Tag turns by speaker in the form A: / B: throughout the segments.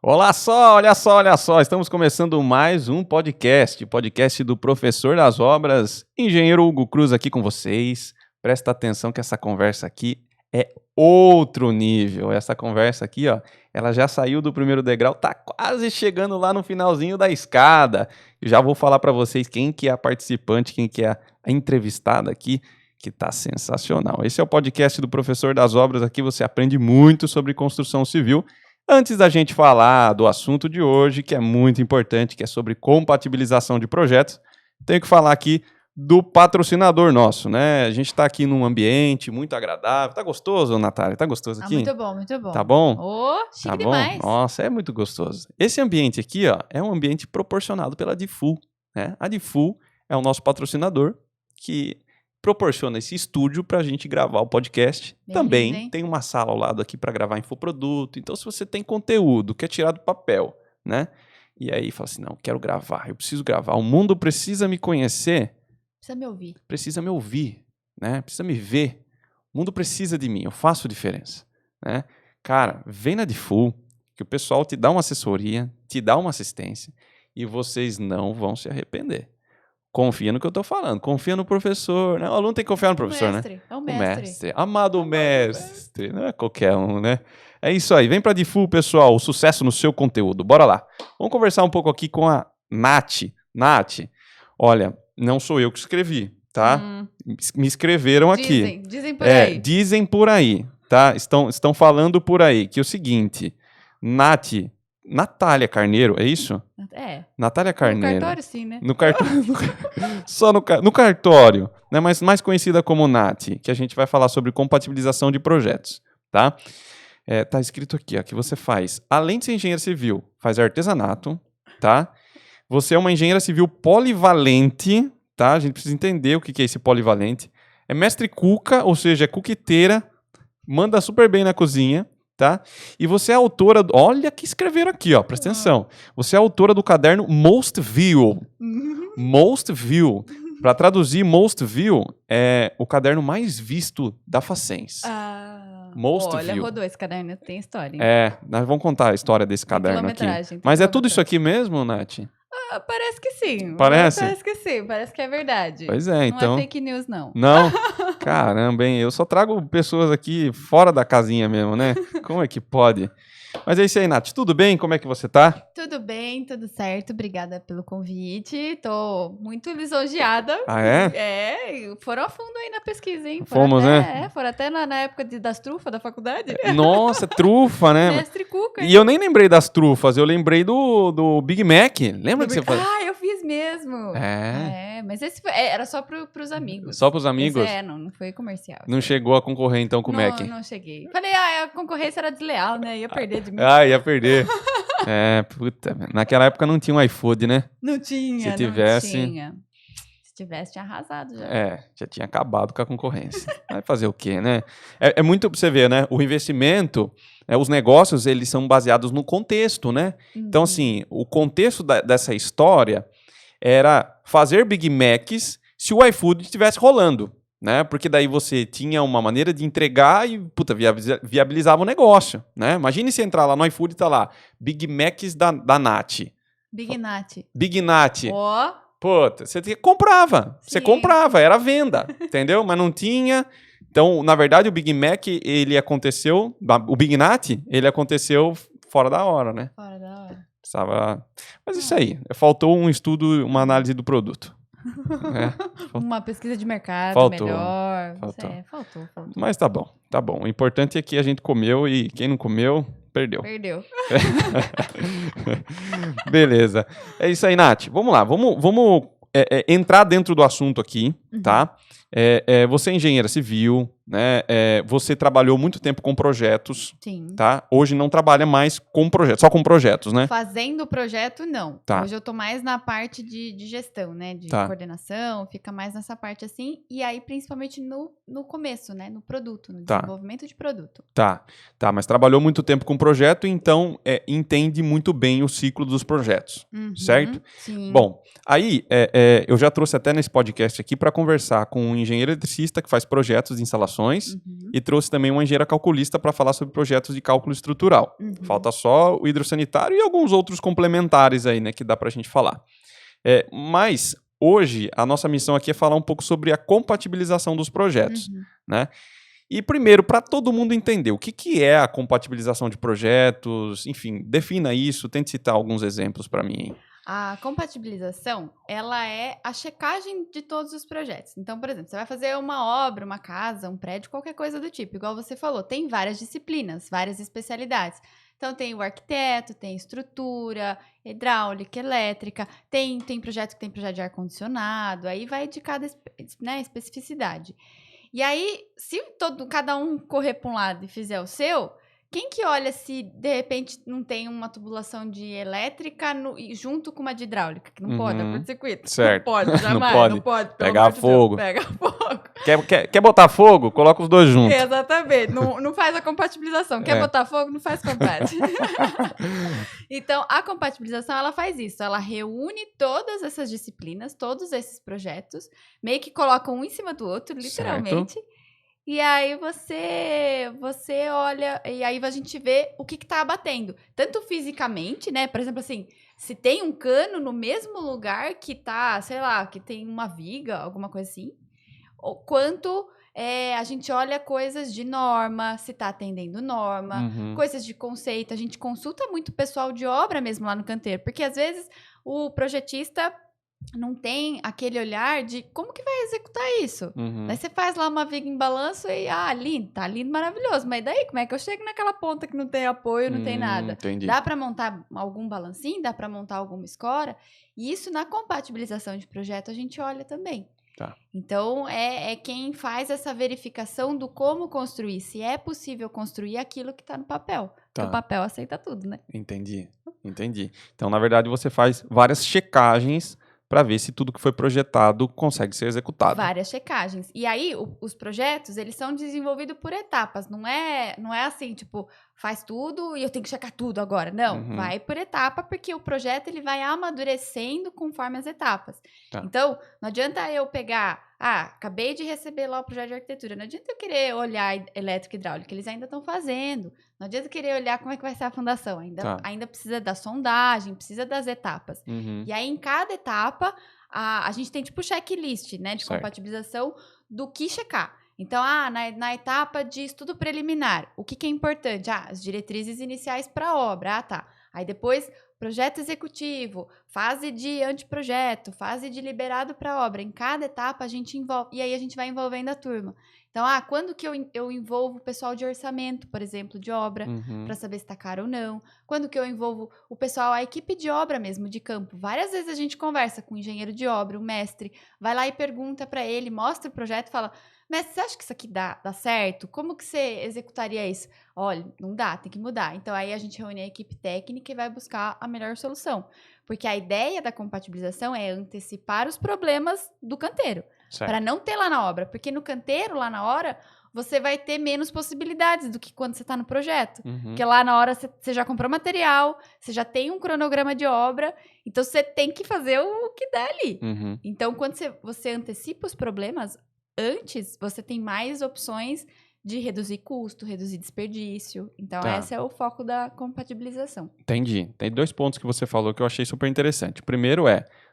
A: Olá só, olha só, estamos começando mais um podcast do professor das obras, engenheiro Hugo Cruz aqui com vocês. Presta atenção que essa conversa aqui é outro nível. Essa conversa aqui, ó, ela já saiu do primeiro degrau, tá quase chegando lá no finalzinho da escada. Eu já vou falar para vocês quem que é a participante, quem que é a entrevistada aqui, que tá sensacional. Esse é o podcast do professor das obras, aqui você aprende muito sobre construção civil. Antes da gente falar do assunto de hoje, que é muito importante, que é sobre compatibilização de projetos, tenho que falar aqui do patrocinador nosso, né? A gente está aqui num ambiente muito agradável. Tá gostoso, Natália? Tá gostoso aqui?
B: Muito bom, muito bom.
A: Tá bom?
B: Chique
A: tá
B: demais.
A: Bom? Nossa, é muito gostoso. Esse ambiente aqui, ó, é um ambiente proporcionado pela Difu, né? A Difu é o nosso patrocinador que proporciona esse estúdio para a gente gravar o podcast.
B: Beleza,
A: Também
B: hein?
A: tem uma sala ao lado aqui para gravar infoproduto. Então, se você tem conteúdo, quer tirar do papel, né? E aí fala assim, não, quero gravar, eu preciso gravar. O mundo precisa me conhecer,
B: Precisa me ouvir.
A: né? Precisa me ver. O mundo precisa de mim, eu faço diferença, né? Cara, vem na Difu, que o pessoal te dá uma assessoria, te dá uma assistência e vocês não vão se arrepender. Confia no que eu tô falando, confia no professor, né? O aluno tem que confiar no professor, né?
B: É o
A: O
B: mestre.
A: mestre, amado mestre, não é qualquer um, né? É isso aí, vem pra Difu, pessoal, o sucesso no seu conteúdo, bora lá. Vamos conversar um pouco aqui com a Nath. Nath, olha, não sou eu que escrevi, tá? Me escreveram aqui.
B: Dizem por aí.
A: Dizem por aí, tá? Estão falando por aí que é o seguinte, Natália Carneiro, é isso?
B: É.
A: Natália Carneiro.
B: No cartório, sim, né?
A: No cartório. Só no cartório, né? Mas mais conhecida como Nath, que a gente vai falar sobre compatibilização de projetos, tá? Tá escrito aqui, ó, que você faz, além de ser engenheira civil, faz artesanato, tá? Você é uma engenheira civil polivalente, tá? A gente precisa entender o que é esse polivalente. É mestre cuca, ou seja, é cuquiteira, manda super bem na cozinha, tá? E você é autora... Olha que escreveram aqui, ó, presta atenção. Você é autora do caderno Most View. Most View. Para traduzir, Most View é o caderno mais visto da Facens. Most
B: olha,
A: View.
B: rodou esse caderno, tem história. Hein?
A: Nós vamos contar a história desse caderno aqui.
B: Quilometragem, tem
A: Mas é tudo isso
B: quilometragem.
A: aqui mesmo, Nath?
B: Parece que sim.
A: Parece?
B: Parece que sim, parece que é verdade.
A: Pois é, então...
B: Não é fake news, não.
A: Não? Caramba, hein? Eu só trago pessoas aqui fora da casinha mesmo, né? Como é que pode? Mas é isso aí, Nath. Tudo bem? Como é que você tá?
B: Tudo bem, tudo certo. Obrigada pelo convite. Tô muito lisonjeada.
A: Ah, é?
B: Foram a fundo aí na pesquisa, hein?
A: Fomos, né?
B: Foram até na época das trufas da faculdade.
A: Nossa, trufa, né?
B: Mestre Cuca.
A: E eu nem lembrei das trufas, eu lembrei do Big Mac. Lembra que você fazia?
B: Eu fiz mesmo. Mas esse era só pros amigos.
A: Só pros amigos?
B: Não foi comercial.
A: Não chegou a concorrer então com o Mac?
B: Não cheguei. Falei, a concorrência era desleal, né? Ia perder de mim.
A: Ia perder. Puta. Naquela época não tinha um iFood, né?
B: Não tinha,
A: Se tivesse...
B: não tinha. Se tivesse, tinha arrasado já.
A: Já tinha acabado com a concorrência. Vai fazer o quê, né? É muito pra você ver, né? O investimento, os negócios, eles são baseados no contexto, né? Então, assim, o contexto dessa história era fazer Big Macs se o iFood estivesse rolando, né? Porque daí você tinha uma maneira de entregar e, viabilizava o negócio, né? Imagine se entrar lá no iFood e tá lá, Big Macs da Nath.
B: Big Nath.
A: Big Nath.
B: Ó.
A: Puta, você comprava.
B: Sim.
A: Você comprava, era venda, entendeu? Mas não tinha. Então, na verdade, o Big Mac, ele aconteceu... O Big Nat, ele aconteceu fora da hora, né?
B: Fora da hora.
A: Precisava... Mas isso aí, faltou um estudo, uma análise do produto.
B: Uma pesquisa de mercado
A: Faltou.
B: melhor.
A: Faltou. Mas tá bom. O importante é que a gente comeu e quem não comeu... Perdeu. Beleza. É isso aí, Nath. Vamos lá. Vamos entrar dentro do assunto aqui, tá? Você é engenheira civil, né? Você trabalhou muito tempo com projetos.
B: Sim.
A: Tá? Hoje não trabalha mais com projetos, só com projetos, né?
B: Fazendo projeto, não.
A: Tá.
B: Hoje eu tô mais na parte de gestão, né? De coordenação, fica mais nessa parte assim. E aí, principalmente no começo, né? No produto, no desenvolvimento de produto.
A: Tá, mas trabalhou muito tempo com projeto, então entende muito bem o ciclo dos projetos, certo?
B: Sim.
A: Bom, aí eu já trouxe até nesse podcast aqui para conversar com um engenheiro eletricista que faz projetos de instalações informações e trouxe também uma engenheira calculista para falar sobre projetos de cálculo estrutural. Falta só o hidrossanitário e alguns outros complementares aí, né, que dá para a gente falar. Mas hoje a nossa missão aqui é falar um pouco sobre a compatibilização dos projetos, né? E primeiro, para todo mundo entender, o que é a compatibilização de projetos, enfim, defina isso, tente citar alguns exemplos para mim.
B: A compatibilização, ela é a checagem de todos os projetos. Então, por exemplo, você vai fazer uma obra, uma casa, um prédio, qualquer coisa do tipo. Igual você falou, tem várias disciplinas, várias especialidades. Então, tem o arquiteto, tem estrutura, hidráulica, elétrica, tem projeto que tem projeto de ar-condicionado, aí vai de cada especificidade. E aí, se cada um correr para um lado e fizer o seu, quem que olha se, de repente, não tem uma tubulação de elétrica junto com uma de hidráulica? Que não pode, é curto-circuito.
A: Certo.
B: Não pode, jamais, não pode.
A: Pegar fogo.
B: Pega fogo.
A: Quer botar fogo? Coloca os dois juntos.
B: Exatamente. Não faz a compatibilização. Quer botar fogo? Não faz compat. Então, a compatibilização, ela faz isso. Ela reúne todas essas disciplinas, todos esses projetos, meio que coloca um em cima do outro, literalmente. Certo. E aí você olha, e aí a gente vê o que tá abatendo. Tanto fisicamente, né? Por exemplo, assim, se tem um cano no mesmo lugar que tá, sei lá, que tem uma viga, alguma coisa assim, quanto a gente olha coisas de norma, se tá atendendo norma, coisas de conceito. A gente consulta muito o pessoal de obra mesmo lá no canteiro, porque às vezes o projetista não tem aquele olhar de como que vai executar isso. Daí você faz lá uma viga em balanço e, lindo, tá lindo, maravilhoso. Mas daí, como é que eu chego naquela ponta que não tem apoio, não tem nada?
A: Entendi.
B: Dá para montar algum balancinho, dá para montar alguma escora. E isso na compatibilização de projeto a gente olha também.
A: Tá.
B: Então, é quem faz essa verificação do como construir, se é possível construir aquilo que está no papel. Tá. Porque o papel aceita tudo, né?
A: Entendi. Então, na verdade, você faz várias checagens para ver se tudo que foi projetado consegue ser executado.
B: Várias checagens. E aí, os projetos, eles são desenvolvidos por etapas. Não é assim, tipo, faz tudo e eu tenho que checar tudo agora. Não, vai por etapa, porque o projeto ele vai amadurecendo conforme as etapas. Tá. Então, não adianta eu pegar... acabei de receber lá o projeto de arquitetura. Não adianta eu querer olhar elétrica e hidráulica, eles ainda estão fazendo. Não adianta eu querer olhar como é que vai ser a fundação. Ainda precisa da sondagem, precisa das etapas. E aí, em cada etapa, a gente tem tipo checklist, né, de compatibilização do que checar. Então, na etapa de estudo preliminar, o que é importante? As diretrizes iniciais para a obra. Tá. Aí depois... projeto executivo, fase de anteprojeto, fase de liberado para obra. Em cada etapa a gente envolve, e aí a gente vai envolvendo a turma. Então, quando que eu envolvo o pessoal de orçamento, por exemplo, de obra, para saber se está caro ou não? Quando que eu envolvo o pessoal, a equipe de obra mesmo, de campo? Várias vezes a gente conversa com o engenheiro de obra, o mestre, vai lá e pergunta para ele, mostra o projeto e fala... Mestre, você acha que isso aqui dá certo? Como que você executaria isso? Olha, não dá, tem que mudar. Então, aí a gente reúne a equipe técnica e vai buscar a melhor solução. Porque a ideia da compatibilização é antecipar os problemas do canteiro. Para não ter lá na obra. Porque no canteiro, lá na hora, você vai ter menos possibilidades do que quando você está no projeto. Porque lá na hora você já comprou material, você já tem um cronograma de obra, então você tem que fazer o que der ali. Então, quando você antecipa os problemas... antes, você tem mais opções de reduzir custo, reduzir desperdício. Então, esse é o foco da compatibilização.
A: Entendi. Tem 2 pontos que você falou que eu achei super interessante. O primeiro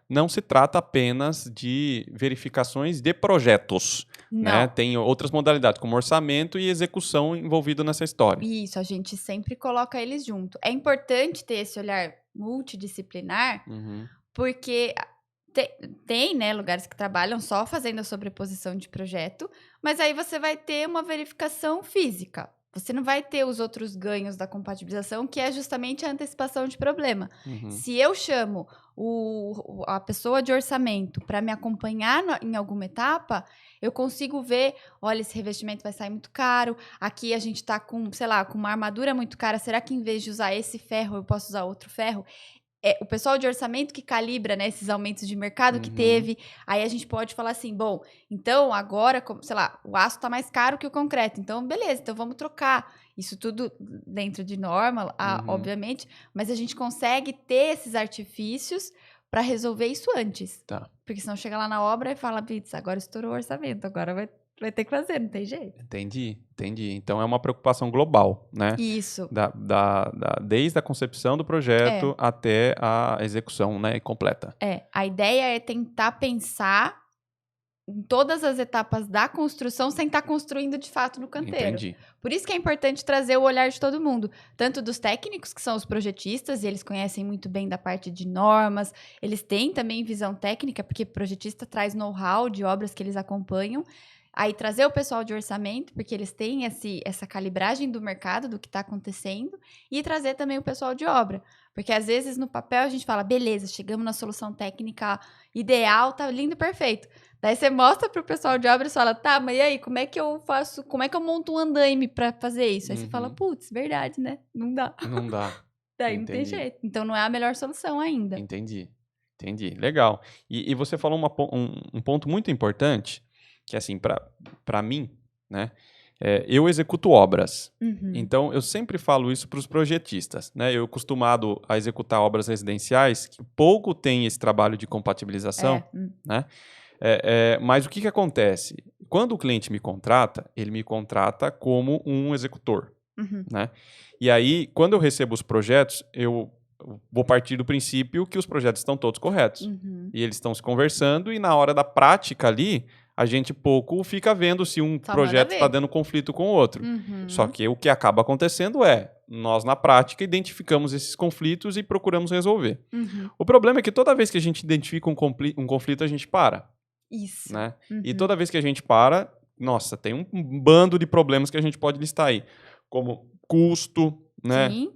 A: não se trata apenas de verificações de projetos. Né? Tem outras modalidades, como orçamento e execução envolvido nessa história.
B: Isso, a gente sempre coloca eles junto. É importante ter esse olhar multidisciplinar, porque... Tem, né, lugares que trabalham só fazendo a sobreposição de projeto, mas aí você vai ter uma verificação física. Você não vai ter os outros ganhos da compatibilização, que é justamente a antecipação de problema. Se eu chamo a pessoa de orçamento para me acompanhar em alguma etapa, eu consigo ver, olha, esse revestimento vai sair muito caro, aqui a gente está com, sei lá, com uma armadura muito cara, será que em vez de usar esse ferro, eu posso usar outro ferro? O pessoal de orçamento que calibra, né, esses aumentos de mercado que teve, aí a gente pode falar assim, bom, então agora, sei lá, o aço está mais caro que o concreto, então beleza, então vamos trocar. Isso tudo dentro de norma, obviamente, mas a gente consegue ter esses artifícios para resolver isso antes. Tá. Porque senão chega lá na obra e fala, Bits, agora estourou o orçamento, agora vai Vai ter que fazer, não tem jeito.
A: Entendi. Então é uma preocupação global, né?
B: Isso.
A: Desde a concepção do projeto até a execução, né, completa.
B: A ideia é tentar pensar em todas as etapas da construção sem estar construindo de fato no canteiro.
A: Entendi.
B: Por isso que é importante trazer o olhar de todo mundo, tanto dos técnicos, que são os projetistas, e eles conhecem muito bem da parte de normas, eles têm também visão técnica, porque projetista traz know-how de obras que eles acompanham, aí trazer o pessoal de orçamento, porque eles têm essa calibragem do mercado, do que está acontecendo, e trazer também o pessoal de obra, porque às vezes no papel a gente fala, beleza, chegamos na solução técnica ideal, tá lindo, perfeito. Daí você mostra pro pessoal de obra e fala, tá, mas e aí, como é que eu monto um andaime pra fazer isso? Aí você fala, putz, verdade, né? Não dá.
A: Não dá.
B: Daí não tem jeito. Então não é a melhor solução ainda.
A: Entendi. Legal. E você falou um ponto muito importante, que assim, pra mim, né, eu executo obras. Então eu sempre falo isso pros projetistas, né? Eu acostumado a executar obras residenciais, que pouco tem esse trabalho de compatibilização, né? Mas o que acontece? Quando o cliente me contrata, ele me contrata como um executor, né? E aí, quando eu recebo os projetos, eu vou partir do princípio que os projetos estão todos corretos. E eles estão se conversando e na hora da prática ali, a gente pouco fica vendo se um projeto está dando conflito com o outro. Só que o que acaba acontecendo nós na prática identificamos esses conflitos e procuramos resolver. O problema é que toda vez que a gente identifica um conflito, a gente para.
B: Isso.
A: Né? E toda vez que a gente para, nossa, tem um bando de problemas que a gente pode listar aí, como custo, né?
B: Sim.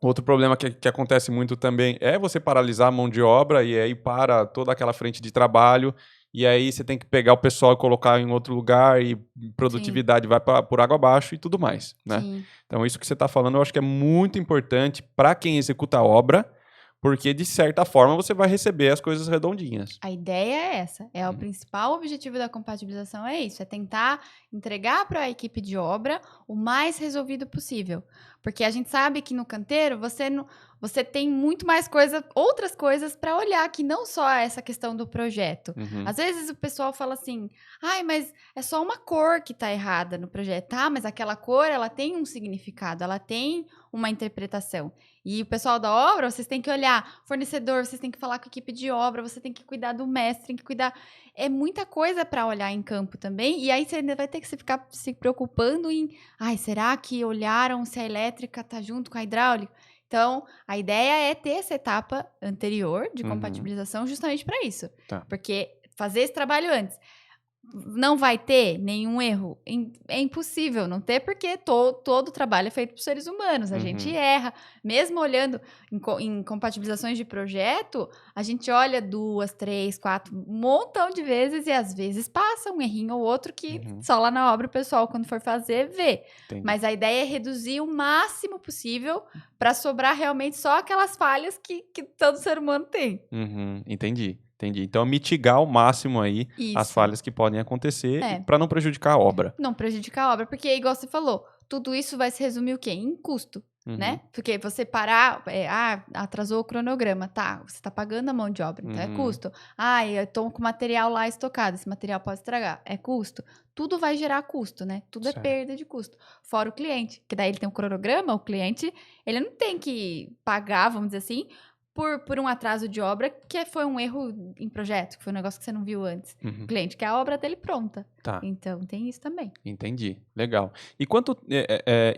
A: Outro problema que acontece muito também é você paralisar a mão de obra e aí para toda aquela frente de trabalho e aí você tem que pegar o pessoal e colocar em outro lugar e produtividade vai por água abaixo e tudo mais, né?
B: Sim.
A: Então isso que você está falando eu acho que é muito importante para quem executa a obra, porque, de certa forma, você vai receber as coisas redondinhas.
B: A ideia é essa. O principal objetivo da compatibilização é isso. É tentar entregar para a equipe de obra o mais resolvido possível. Porque a gente sabe que no canteiro você tem muito mais outras coisas para olhar, que não só essa questão do projeto. Às vezes o pessoal fala assim, mas é só uma cor que está errada no projeto. Tá, mas aquela cor, ela tem um significado, ela tem uma interpretação. E o pessoal da obra, vocês têm que olhar, fornecedor, vocês têm que falar com a equipe de obra, você tem que cuidar do mestre, tem que cuidar... É muita coisa para olhar em campo também, e aí você ainda vai ter que ficar se preocupando em, será que olharam se a elétrica tá junto com a hidráulica? Então, a ideia é ter essa etapa anterior de compatibilização justamente para isso.
A: Tá.
B: Porque fazer esse trabalho antes... Não vai ter nenhum erro? É impossível não ter, porque todo trabalho é feito por seres humanos. A gente erra. Mesmo olhando em compatibilizações de projeto, a gente olha 2, 3, 4, um montão de vezes e às vezes passa um errinho ou outro que só lá na obra o pessoal, quando for fazer, vê.
A: Entendi.
B: Mas a ideia é reduzir o máximo possível para sobrar realmente só aquelas falhas que todo ser humano tem.
A: Entendi. Então, mitigar ao máximo aí as falhas que podem acontecer para não prejudicar a obra.
B: Não prejudicar a obra, porque, igual você falou, tudo isso vai se resumir o quê? Em custo, né? Porque você parar, atrasou o cronograma, tá, você tá pagando a mão de obra, então é custo. Eu tô com material lá estocado, esse material pode estragar, é custo. Tudo vai gerar custo, né? Tudo é perda de custo. Fora o cliente, que daí ele tem um cronograma, o cliente, ele não tem que pagar, vamos dizer assim, por um atraso de obra, que foi um erro em projeto, que foi um negócio que você não viu antes. O cliente quer a obra dele pronta.
A: Tá.
B: Então, tem isso também.
A: Entendi. Legal. E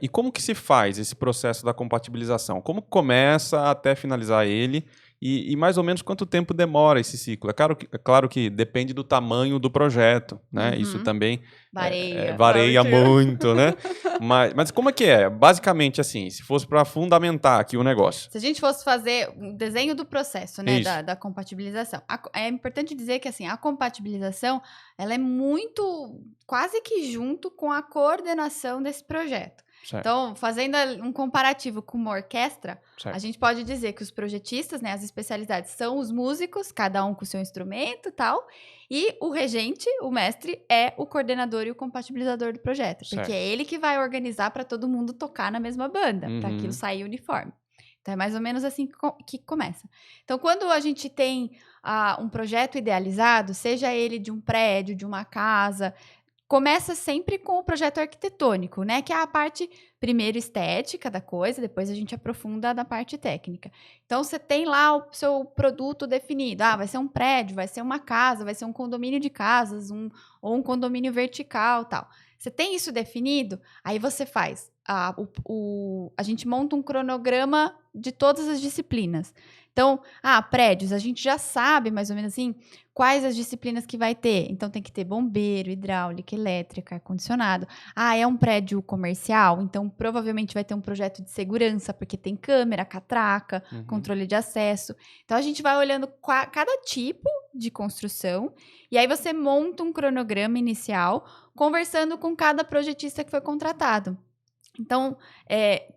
A: como que se faz esse processo da compatibilização? Como começa até finalizar ele? E mais ou menos quanto tempo demora esse ciclo? É claro que depende do tamanho do projeto, né? Isso também varia muito, né? Mas como é que é? Basicamente, assim, se fosse para fundamentar aqui o negócio.
B: Se a gente fosse fazer um desenho do processo, né, da compatibilização, é importante dizer que, assim, a compatibilização, ela é muito, quase que junto com a coordenação desse projeto.
A: Certo.
B: Então, fazendo um comparativo com uma orquestra,
A: certo,
B: a gente pode dizer que os projetistas, né, as especialidades são os músicos, cada um com o seu instrumento e tal, e o regente, o mestre, é o coordenador e o compatibilizador do projeto,
A: certo,
B: porque é ele que vai organizar para todo mundo tocar na mesma banda, para aquilo sair uniforme. Então, é mais ou menos assim que começa. Então, quando a gente tem um projeto idealizado, seja ele de um prédio, de uma casa, começa sempre com o projeto arquitetônico, né? Que é a parte, primeiro, estética da coisa, depois a gente aprofunda na parte técnica. Então, você tem lá o seu produto definido. Vai ser um prédio, vai ser uma casa, vai ser um condomínio de casas, ou um condomínio vertical, tal. Você tem isso definido, aí você faz. A gente monta um cronograma de todas as disciplinas. Então, prédios, a gente já sabe, mais ou menos assim, quais as disciplinas que vai ter. Então, tem que ter bombeiro, hidráulica, elétrica, ar-condicionado. É um prédio comercial, então provavelmente vai ter um projeto de segurança, porque tem câmera, catraca, controle de acesso. Então, a gente vai olhando cada tipo de construção, e aí você monta um cronograma inicial, conversando com cada projetista que foi contratado. Então,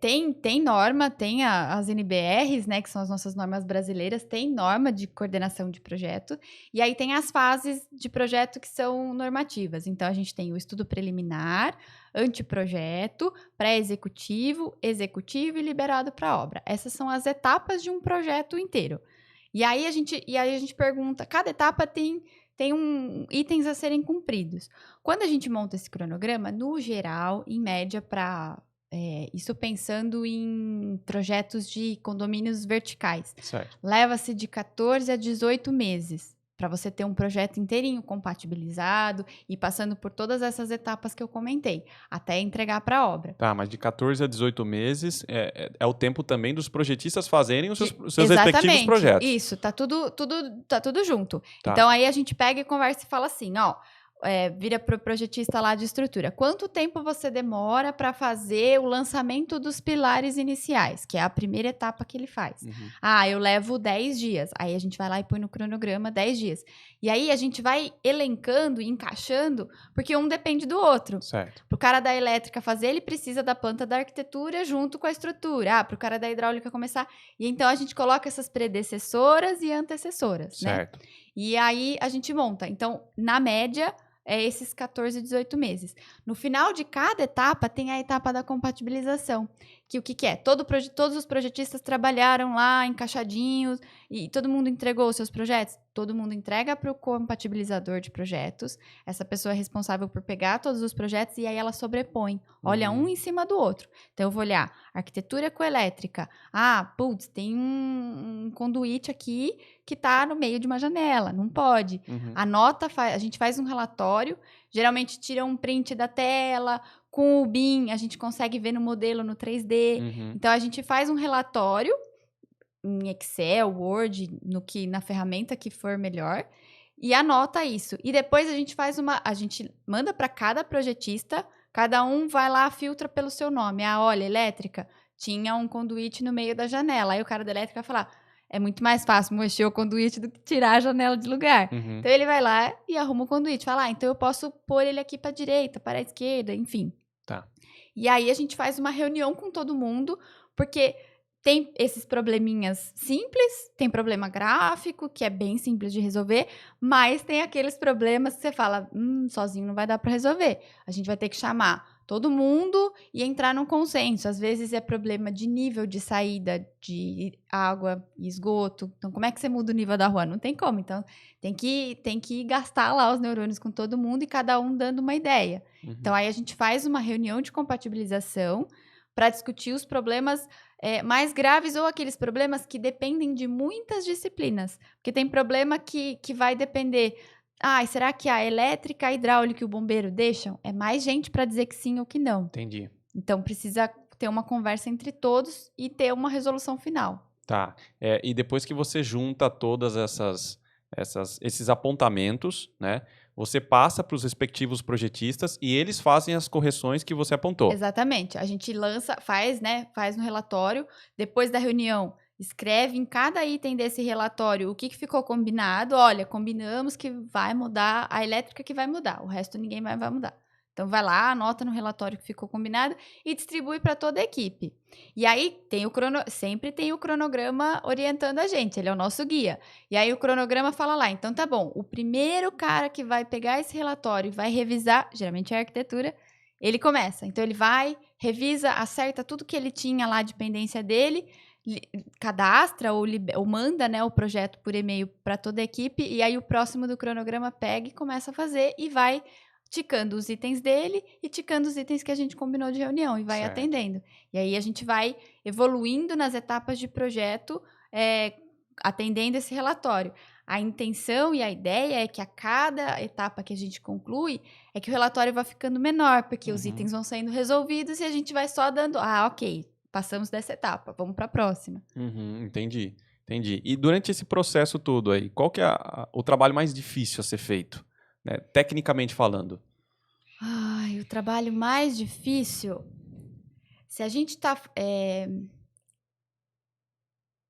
B: tem norma, tem as NBRs, né, que são as nossas normas brasileiras, tem norma de coordenação de projeto, e aí tem as fases de projeto que são normativas. Então, a gente tem o estudo preliminar, anteprojeto, pré-executivo, executivo e liberado para obra. Essas são as etapas de um projeto inteiro. E aí a gente pergunta, cada etapa tem itens a serem cumpridos. Quando a gente monta esse cronograma, no geral, em média, isso pensando em projetos de condomínios verticais, leva-se de 14 a 18 meses para você ter um projeto inteirinho compatibilizado e passando por todas essas etapas que eu comentei, até entregar para a obra.
A: Tá, mas de 14 a 18 meses é o tempo também dos projetistas fazerem os seus respectivos projetos.
B: Isso, tá tudo junto. Tá. Então, aí a gente pega e conversa e fala assim, vira pro projetista lá de estrutura. Quanto tempo você demora para fazer o lançamento dos pilares iniciais, que é a primeira etapa que ele faz? Eu levo 10 dias. Aí a gente vai lá e põe no cronograma 10 dias. E aí a gente vai elencando e encaixando, porque um depende do outro.
A: Certo.
B: Pro cara da elétrica fazer, ele precisa da planta da arquitetura junto com a estrutura. Pro cara da hidráulica começar. E então a gente coloca essas predecessoras e antecessoras,
A: certo,
B: né? E aí a gente monta. Então, na média, esses 14, 18 meses. No final de cada etapa, tem a etapa da compatibilização. Que o que é? Todos os projetistas trabalharam lá, encaixadinhos, e todo mundo entregou os seus projetos? Todo mundo entrega para o compatibilizador de projetos. Essa pessoa é responsável por pegar todos os projetos e aí ela sobrepõe. Olha um em cima do outro. Então, eu vou olhar arquitetura com elétrica. Tem um conduíte aqui que está no meio de uma janela. Não pode. A gente faz um relatório, geralmente tira um print da tela. Com o BIM, a gente consegue ver no modelo no 3D. Então, a gente faz um relatório em Excel, Word, na ferramenta que for melhor, e anota isso. E depois a gente manda para cada projetista, cada um vai lá, filtra pelo seu nome. Olha, elétrica, tinha um conduíte no meio da janela. Aí o cara da elétrica vai falar, é muito mais fácil mexer o conduíte do que tirar a janela de lugar. Então, ele vai lá e arruma o conduíte. Fala, então eu posso pôr ele aqui para a direita, para a esquerda, enfim.
A: Tá.
B: E aí, a gente faz uma reunião com todo mundo, porque tem esses probleminhas simples, tem problema gráfico, que é bem simples de resolver, mas tem aqueles problemas que você fala, sozinho não vai dar para resolver. A gente vai ter que chamar todo mundo e entrar num consenso. Às vezes é problema de nível de saída de água e esgoto. Então, como é que você muda o nível da rua? Não tem como. Então, tem que gastar lá os neurônios com todo mundo e cada um dando uma ideia. Então, aí a gente faz uma reunião de compatibilização para discutir os problemas mais graves ou aqueles problemas que dependem de muitas disciplinas. Porque tem problema que vai depender... será que a elétrica, a hidráulica e o bombeiro deixam? É mais gente para dizer que sim ou que não.
A: Entendi.
B: Então, precisa ter uma conversa entre todos e ter uma resolução final.
A: Tá. E depois que você junta todas esses apontamentos, né? Você passa para os respectivos projetistas e eles fazem as correções que você apontou.
B: Exatamente. A gente faz no relatório, depois da reunião... Escreve em cada item desse relatório o que ficou combinado. Olha, combinamos que vai mudar a elétrica, que vai mudar. O resto ninguém vai mudar. Então, vai lá, anota no relatório que ficou combinado e distribui para toda a equipe. E aí, sempre tem o cronograma orientando a gente. Ele é o nosso guia. E aí, o cronograma fala lá. Então, tá bom. O primeiro cara que vai pegar esse relatório e vai revisar, geralmente é a arquitetura, ele começa. Então, ele vai, revisa, acerta tudo que ele tinha lá de pendência dele, cadastra ou manda, né, o projeto por e-mail para toda a equipe, e aí o próximo do cronograma pega e começa a fazer e vai ticando os itens dele e ticando os itens que a gente combinou de reunião e vai
A: Certo.
B: atendendo. E aí a gente vai evoluindo nas etapas de projeto, atendendo esse relatório. A intenção e a ideia é que a cada etapa que a gente conclui, é que o relatório vai ficando menor, porque os itens vão sendo resolvidos e a gente vai só dando, ok, passamos dessa etapa, vamos para a próxima.
A: Entendi. E durante esse processo todo aí, qual que é o trabalho mais difícil a ser feito, né? Tecnicamente falando?
B: Ai, o trabalho mais difícil, se a gente tá...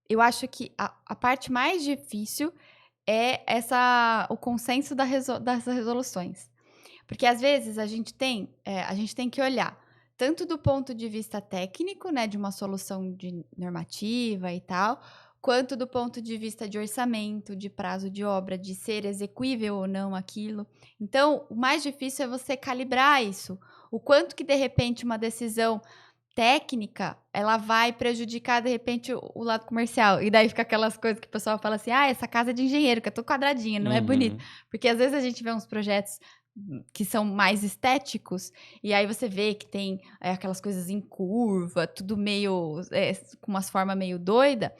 B: eu acho que a parte mais difícil é o consenso das resoluções. Porque, às vezes, a gente tem que olhar tanto do ponto de vista técnico, né, de uma solução de normativa e tal, quanto do ponto de vista de orçamento, de prazo de obra, de ser execuível ou não aquilo. Então, o mais difícil é você calibrar isso. O quanto que, de repente, uma decisão técnica, ela vai prejudicar, de repente, o lado comercial. E daí fica aquelas coisas que o pessoal fala assim, essa casa é de engenheiro, que é tudo quadradinha, não é bonito. Porque às vezes a gente vê uns projetos que são mais estéticos, e aí você vê que tem aquelas coisas em curva, tudo meio, com umas formas meio doida.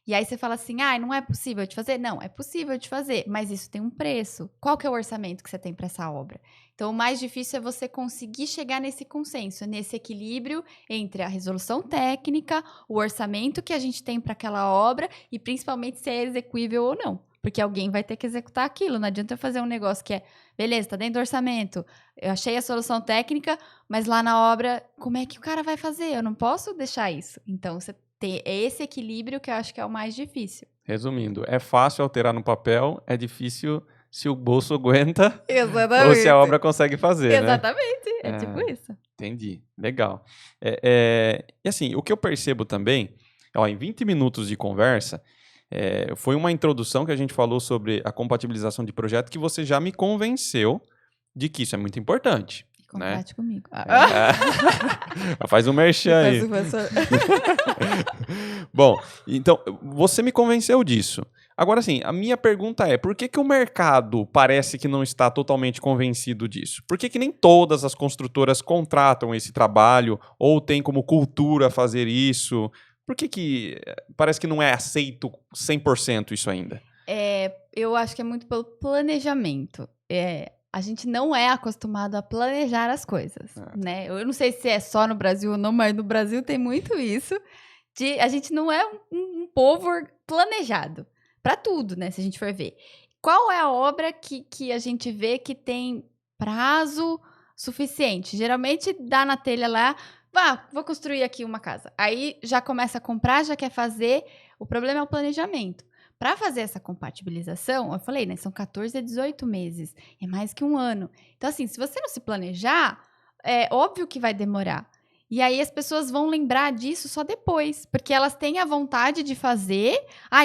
B: E aí você fala assim, não é possível de fazer? Não, é possível de fazer, mas isso tem um preço. Qual que é o orçamento que você tem para essa obra? Então, o mais difícil é você conseguir chegar nesse consenso, nesse equilíbrio entre a resolução técnica, o orçamento que a gente tem para aquela obra e, principalmente, se é execuível ou não. Porque alguém vai ter que executar aquilo. Não adianta eu fazer um negócio que beleza, tá dentro do orçamento, eu achei a solução técnica, mas lá na obra, como é que o cara vai fazer? Eu não posso deixar isso. Então, você ter esse equilíbrio que eu acho que é o mais difícil.
A: Resumindo, é fácil alterar no papel, é difícil se o bolso aguenta.
B: Exatamente.
A: Ou se a obra consegue fazer,
B: Exatamente,
A: né?
B: é tipo isso.
A: Entendi, legal. E assim, o que eu percebo também, em 20 minutos de conversa, foi uma introdução que a gente falou sobre a compatibilização de projeto que você já me convenceu de que isso é muito importante.
B: Contrate comigo.
A: Faz um merchan aí. Bom, então, você me convenceu disso. Agora, sim, a minha pergunta é, por que o mercado parece que não está totalmente convencido disso? Por que nem todas as construtoras contratam esse trabalho ou tem como cultura fazer isso? Por que parece que não é aceito 100% isso ainda?
B: Eu acho que é muito pelo planejamento. A gente não é acostumado a planejar as coisas, né? Eu não sei se é só no Brasil ou não, mas no Brasil tem muito isso. A gente não é um povo planejado para tudo, né? Se a gente for ver. Qual é a obra que a gente vê que tem prazo suficiente? Geralmente dá na telha lá, vou construir aqui uma casa. Aí já começa a comprar, já quer fazer. O problema é o planejamento. Para fazer essa compatibilização, eu falei, né? São 14 a 18 meses. É mais que um ano. Então, assim, se você não se planejar, é óbvio que vai demorar. E aí as pessoas vão lembrar disso só depois, porque elas têm a vontade de fazer.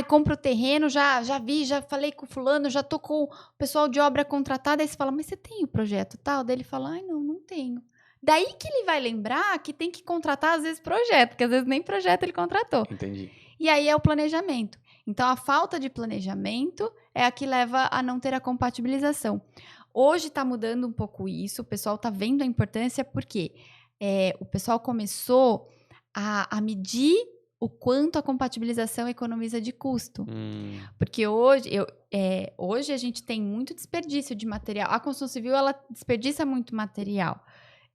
B: Compra o terreno, já vi, já falei com o fulano, já tô com o pessoal de obra contratado. Aí você fala, mas você tem o projeto tal? Daí ele fala, não tenho. Daí que ele vai lembrar que tem que contratar, às vezes, projeto, porque às vezes nem projeto ele contratou.
A: Entendi.
B: E aí é o planejamento. Então, a falta de planejamento é a que leva a não ter a compatibilização. Hoje está mudando um pouco isso, o pessoal está vendo a importância, porque o pessoal começou a medir o quanto a compatibilização economiza de custo. Porque hoje a gente tem muito desperdício de material. A construção civil, ela desperdiça muito material.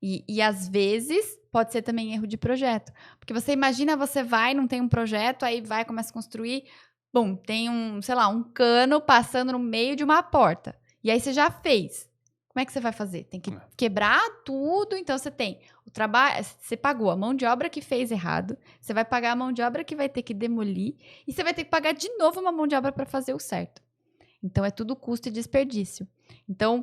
B: E às vezes, pode ser também erro de projeto. Porque você imagina, você não tem um projeto, aí começa a construir, tem um cano passando no meio de uma porta. E aí você já fez. Como é que você vai fazer? Tem que quebrar tudo, então você tem o trabalho, você pagou a mão de obra que fez errado, você vai pagar a mão de obra que vai ter que demolir, e você vai ter que pagar de novo uma mão de obra para fazer o certo. Então, é tudo custo e desperdício. Então,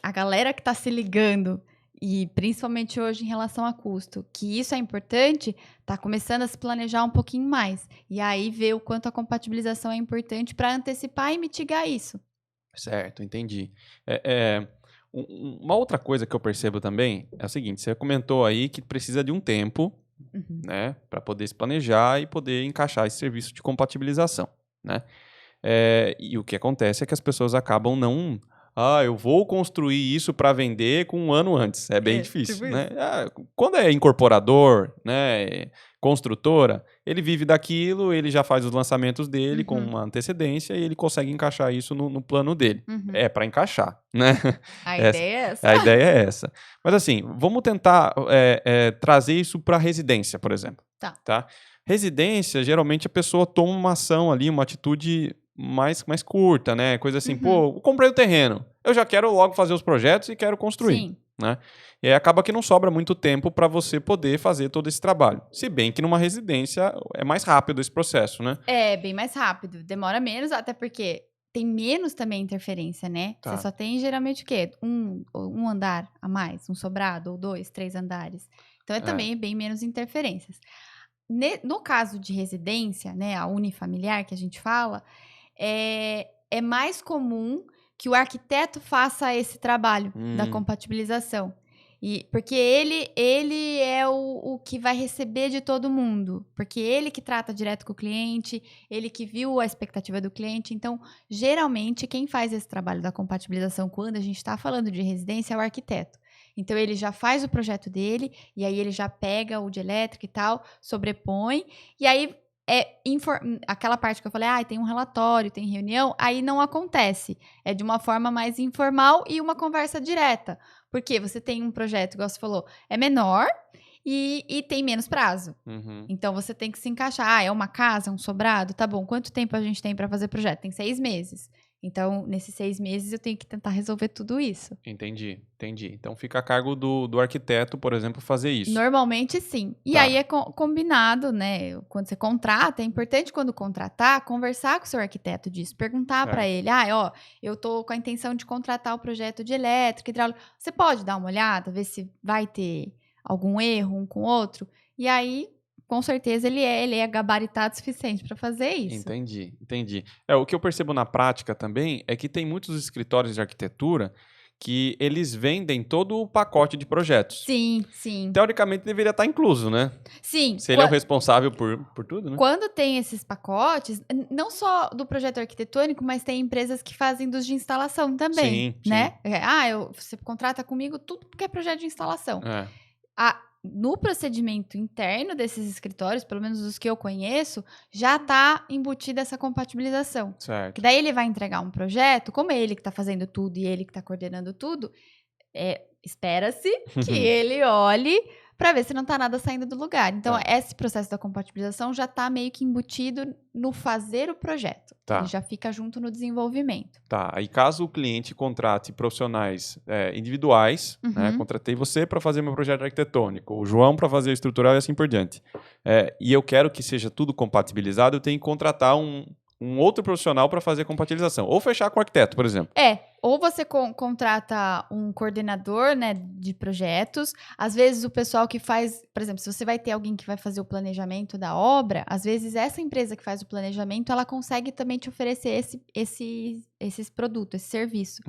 B: a galera que está se ligando, e principalmente hoje em relação a custo, que isso é importante, está começando a se planejar um pouquinho mais. E aí ver o quanto a compatibilização é importante para antecipar e mitigar isso.
A: Certo, entendi. Uma outra coisa que eu percebo também é o seguinte, você comentou aí que precisa de um tempo, né, para poder se planejar e poder encaixar esse serviço de compatibilização, né? E o que acontece é que as pessoas acabam não eu vou construir isso para vender com um ano antes. É bem difícil,
B: tipo
A: né? Quando é incorporador, né, construtora, ele vive daquilo, ele já faz os lançamentos dele com uma antecedência e ele consegue encaixar isso no plano dele. É para encaixar, né?
B: A ideia é essa.
A: A ideia é essa. Mas assim, vamos tentar trazer isso para residência, por exemplo. Tá? Residência, geralmente a pessoa toma uma ação ali, uma atitude mais curta, né? Coisa assim, pô, eu comprei o terreno, eu já quero logo fazer os projetos e quero construir. Sim. Né? E aí acaba que não sobra muito tempo para você poder fazer todo esse trabalho. Se bem que numa residência é mais rápido esse processo, né?
B: É, bem mais rápido. Demora menos, até porque tem menos também interferência, né? Tá. Você só tem geralmente o quê? Um andar a mais, um sobrado, ou 2, 3 andares. Então também bem menos interferências. No caso de residência, né, a unifamiliar que a gente fala, é mais comum que o arquiteto faça esse trabalho da compatibilização. Porque ele é o que vai receber de todo mundo. Porque ele que trata direto com o cliente, ele que viu a expectativa do cliente. Então, geralmente, quem faz esse trabalho da compatibilização quando a gente está falando de residência é o arquiteto. Então, ele já faz o projeto dele, e aí ele já pega o de elétrica e tal, sobrepõe, e aí aquela parte que eu falei, tem um relatório, tem reunião, aí não acontece. É de uma forma mais informal e uma conversa direta. Porque você tem um projeto, igual você falou, é menor e tem menos prazo. Então, você tem que se encaixar. É uma casa, um sobrado? Tá bom, quanto tempo a gente tem para fazer projeto? Tem 6 meses. Então, nesses 6 meses, eu tenho que tentar resolver tudo isso.
A: Entendi. Então, fica a cargo do arquiteto, por exemplo, fazer isso.
B: Normalmente, sim. E aí é combinado, né? Quando você contrata, é importante quando contratar, conversar com o seu arquiteto disso. Perguntar para ele, eu tô com a intenção de contratar o projeto de elétrica, hidráulica. Você pode dar uma olhada, ver se vai ter algum erro um com o outro? E aí, com certeza, ele é gabaritado o suficiente para fazer isso.
A: Entendi. O que eu percebo na prática também é que tem muitos escritórios de arquitetura que eles vendem todo o pacote de projetos.
B: Sim.
A: Teoricamente, deveria estar incluso, né?
B: Sim.
A: Se ele é o responsável por tudo, né?
B: Quando tem esses pacotes, não só do projeto arquitetônico, mas tem empresas que fazem dos de instalação também, né? Você contrata comigo tudo porque é projeto de instalação. No procedimento interno desses escritórios, pelo menos os que eu conheço, já está embutida essa compatibilização.
A: Certo.
B: Que daí ele vai entregar um projeto, como é ele que está fazendo tudo e ele que está coordenando tudo, espera-se que ele olhe para ver se não está nada saindo do lugar. Então, esse processo da compatibilização já está meio que embutido no fazer o projeto. Ele já fica junto no desenvolvimento.
A: E caso o cliente contrate profissionais individuais, né, contratei você para fazer meu projeto arquitetônico, o João para fazer o estrutural e assim por diante, e eu quero que seja tudo compatibilizado, eu tenho que contratar um outro profissional para fazer a compatibilização. Ou fechar com o arquiteto, por exemplo.
B: Ou você contrata um coordenador, né, de projetos. Às vezes o pessoal que faz, por exemplo, se você vai ter alguém que vai fazer o planejamento da obra, às vezes essa empresa que faz o planejamento, ela consegue também te oferecer esses produtos, esse serviço.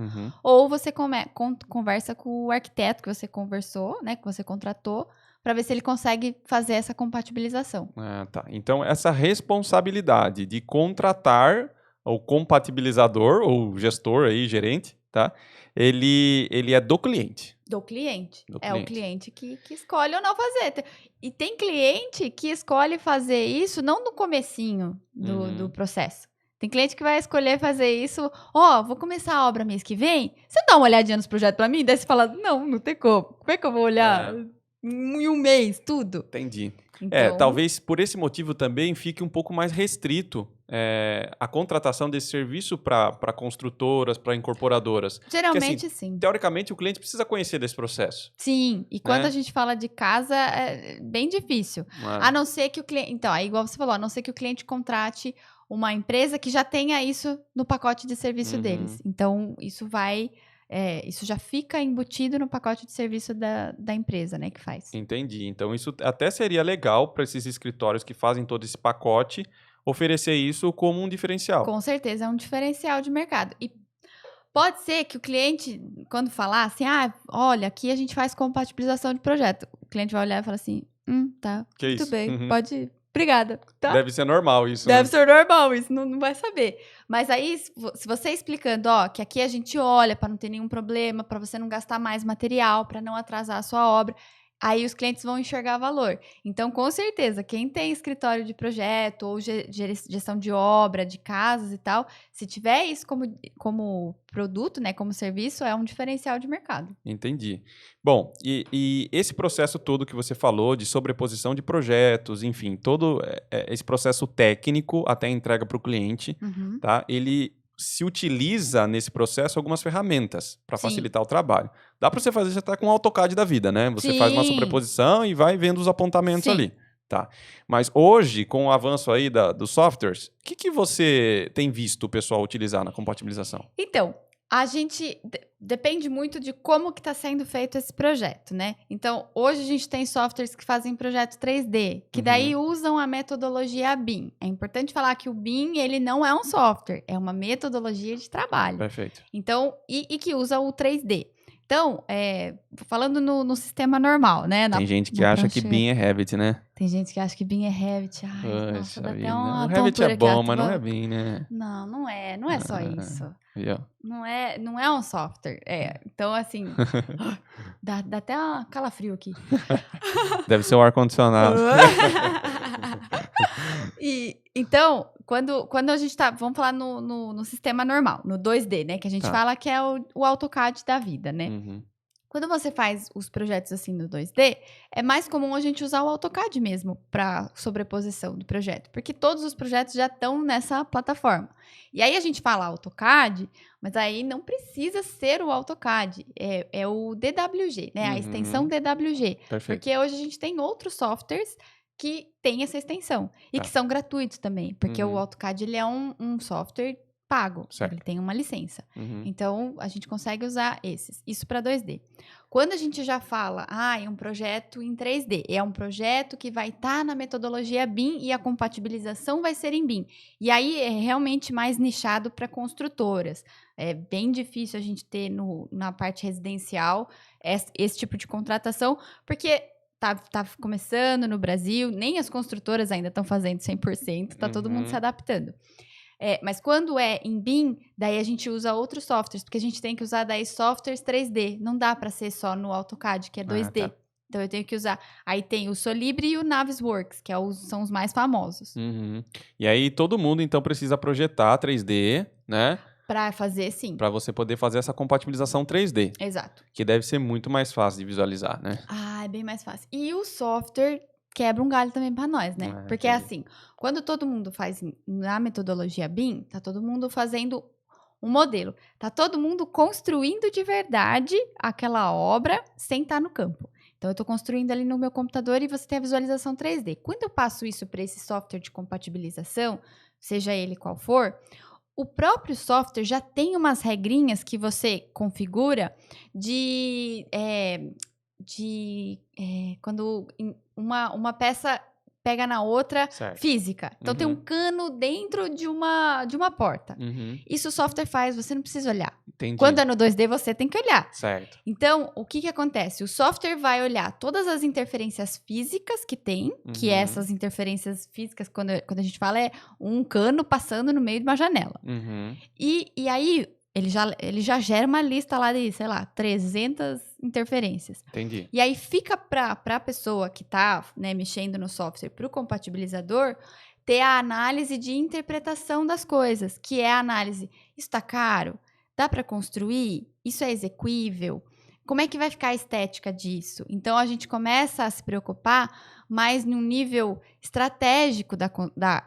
B: Ou você conversa com o arquiteto que você conversou, né, que você contratou, para ver se ele consegue fazer essa compatibilização.
A: Então, essa responsabilidade de contratar o compatibilizador, ou gestor aí, gerente, ele é do cliente.
B: Do cliente. É o cliente que escolhe ou não fazer. E tem cliente que escolhe fazer isso não no comecinho do processo. Tem cliente que vai escolher fazer isso, vou começar a obra mês que vem, você dá uma olhadinha nos projetos para mim? Daí você fala, não tem como. Como é que eu vou olhar em um mês, tudo?
A: Entendi. Então, talvez por esse motivo também fique um pouco mais restrito a contratação desse serviço para construtoras, para incorporadoras.
B: Geralmente,
A: porque, assim,
B: sim.
A: Teoricamente, o cliente precisa conhecer desse processo.
B: Sim, e quando a gente fala de casa, é bem difícil. A não ser que o cliente... Então, igual você falou, a não ser que o cliente contrate uma empresa que já tenha isso no pacote de serviço deles. Então, isso já fica embutido no pacote de serviço da empresa, né, que faz.
A: Entendi. Então, isso até seria legal para esses escritórios que fazem todo esse pacote oferecer isso como um diferencial.
B: Com certeza, é um diferencial de mercado. E pode ser que o cliente, quando falar assim, olha, aqui a gente faz compatibilização de projeto. O cliente vai olhar e falar assim, tá,
A: que
B: tudo
A: isso?
B: bem, pode Obrigada, tá?
A: Deve ser normal isso,
B: Deve
A: né?
B: ser normal isso, não vai saber. Mas aí, se você explicando, ó, que aqui a gente olha para não ter nenhum problema, para você não gastar mais material, para não atrasar a sua obra, aí os clientes vão enxergar valor. Então, com certeza, quem tem escritório de projeto ou gestão de obra, de casas e tal, se tiver isso como produto, né, como serviço, é um diferencial de mercado.
A: Entendi. Bom, e esse processo todo que você falou de sobreposição de projetos, enfim, todo esse processo técnico até a entrega para o cliente,
B: Uhum.
A: tá? Ele se utiliza nesse processo algumas ferramentas para
B: Sim.
A: facilitar o trabalho. Dá para você fazer, você tá com o AutoCAD da vida, né? Você faz uma
B: Sim.
A: sobreposição e vai vendo os apontamentos
B: Sim.
A: ali. Tá. Mas hoje, com o avanço aí dos softwares, o que você tem visto o pessoal utilizar na compatibilização?
B: Então, a gente depende muito de como que está sendo feito esse projeto, né? Então, hoje a gente tem softwares que fazem projeto 3D, que daí usam a metodologia BIM. É importante falar que o BIM, ele não é um software, é uma metodologia de trabalho.
A: Perfeito.
B: Então, e que usa o 3D. Então, falando no sistema normal, né?
A: Tem gente que acha que BIM é Revit, né?
B: Tem gente que acha que BIM é Revit. Ai, nossa, dá até uma
A: o Revit
B: tontura
A: é bom,
B: aqui,
A: mas não é BIM, né?
B: Não é só isso.
A: Yeah.
B: Não é um software. Então, assim, dá até uma calafrio aqui.
A: Deve ser o ar-condicionado.
B: Então, quando a gente tá, vamos falar no sistema normal, no 2D, né? Que a gente fala que é o AutoCAD da vida, né?
A: Uhum.
B: Quando você faz os projetos assim no 2D, é mais comum a gente usar o AutoCAD mesmo para sobreposição do projeto, porque todos os projetos já estão nessa plataforma. E aí a gente fala AutoCAD, mas aí não precisa ser o AutoCAD, é o DWG, né? A extensão DWG.
A: Perfeito.
B: Porque hoje a gente tem outros softwares que têm essa extensão e que são gratuitos também, porque o AutoCAD ele é um software pago,
A: certo.
B: Ele tem uma licença. Então, a gente consegue usar isso para 2D. Quando a gente já fala, é um projeto em 3D, é um projeto que vai estar na metodologia BIM e a compatibilização vai ser em BIM. E aí é realmente mais nichado para construtoras. É bem difícil a gente ter na parte residencial esse tipo de contratação, porque tá começando no Brasil, nem as construtoras ainda estão fazendo 100%, tá todo mundo se adaptando. Mas quando é em BIM, daí a gente usa outros softwares, porque a gente tem que usar daí softwares 3D. Não dá para ser só no AutoCAD, que é 2D. Então eu tenho que usar. Aí tem o Solibri e o Navisworks, que são os mais famosos.
A: E aí todo mundo então precisa projetar 3D, né?
B: Para fazer, sim.
A: Para você poder fazer essa compatibilização 3D.
B: Exato.
A: Que deve ser muito mais fácil de visualizar, né?
B: É bem mais fácil. E o software quebra um galho também para nós, né? Porque é assim, quando todo mundo faz na metodologia BIM, tá todo mundo fazendo um modelo. Tá todo mundo construindo de verdade aquela obra sem estar no campo. Então, eu estou construindo ali no meu computador e você tem a visualização 3D. Quando eu passo isso para esse software de compatibilização, seja ele qual for, o próprio software já tem umas regrinhas que você configura quando uma peça pega na outra física. Então, tem um cano dentro de uma porta. Isso o software faz, você não precisa olhar.
A: Entendi.
B: Quando é no 2D, você tem que olhar.
A: Certo.
B: Então, o que acontece? O software vai olhar todas as interferências físicas que tem, que essas interferências físicas, quando a gente fala, é um cano passando no meio de uma janela. E aí, ele já gera uma lista lá de, sei lá, 300 interferências.
A: Entendi.
B: E aí fica para a pessoa que está, né, mexendo no software, para o compatibilizador, ter a análise de interpretação das coisas, que é a análise, isso está caro? Dá para construir? Isso é execuível? Como é que vai ficar a estética disso? Então, a gente começa a se preocupar mais no nível estratégico